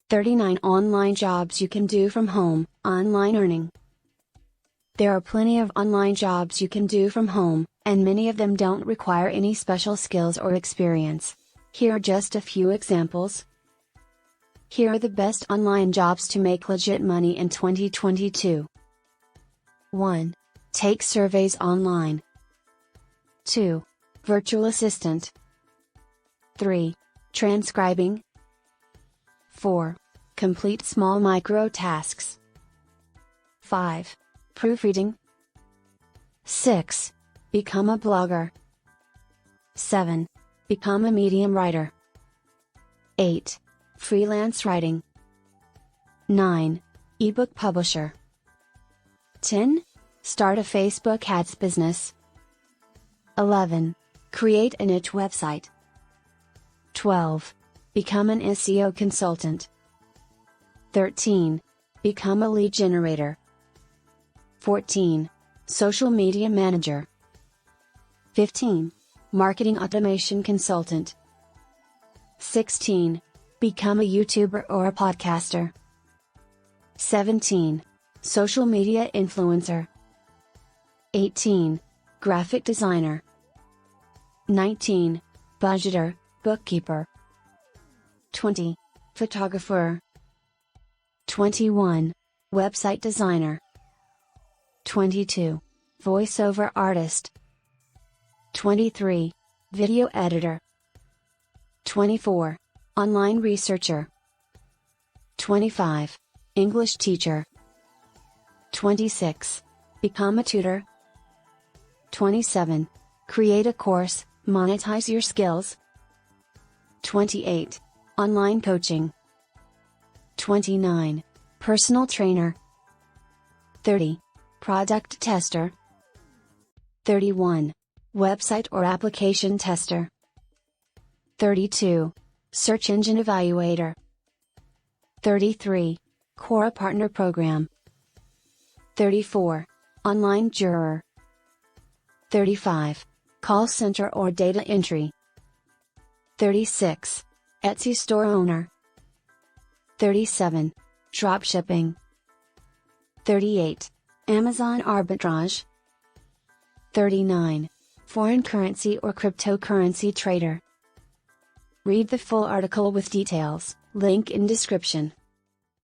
39 Online jobs you can do from home, online earning. There are plenty of online jobs you can do from home, and many of them don't require any special skills or experience. Here are just a few examples. Here are the best online jobs to make legit money in 2022. 1. Take surveys online. 2. Virtual assistant. 3. Transcribing. 4. Complete small micro tasks. 5. Proofreading. 6. Become a blogger. 7. Become a medium writer. 8. Freelance writing. 9. Ebook publisher. 10. Start a Facebook ads business. 11. Create a niche website. 12. Become an SEO consultant. 13. Become a lead generator. 14. Social media manager. 15. Marketing automation consultant. 16. Become a YouTuber or a podcaster. 17. Social media influencer. 18. Graphic designer. 19. Budgeter, bookkeeper. 20. Photographer. 21. Website designer. 22. Voiceover artist. 23. Video editor. 24. Online researcher. 25. English teacher. 26. Become a tutor. 27. Create a course, monetize your skills. 28. Online coaching. 29. Personal trainer. 30. Product tester. 31. Website or application tester. 32. Search engine evaluator. 33. Quora partner program. 34. Online juror. 35. Call center or data entry. 36. Etsy store owner. 37. Dropshipping. 38. Amazon arbitrage. 39. Foreign currency or cryptocurrency trader. Read the full article with details, link in description.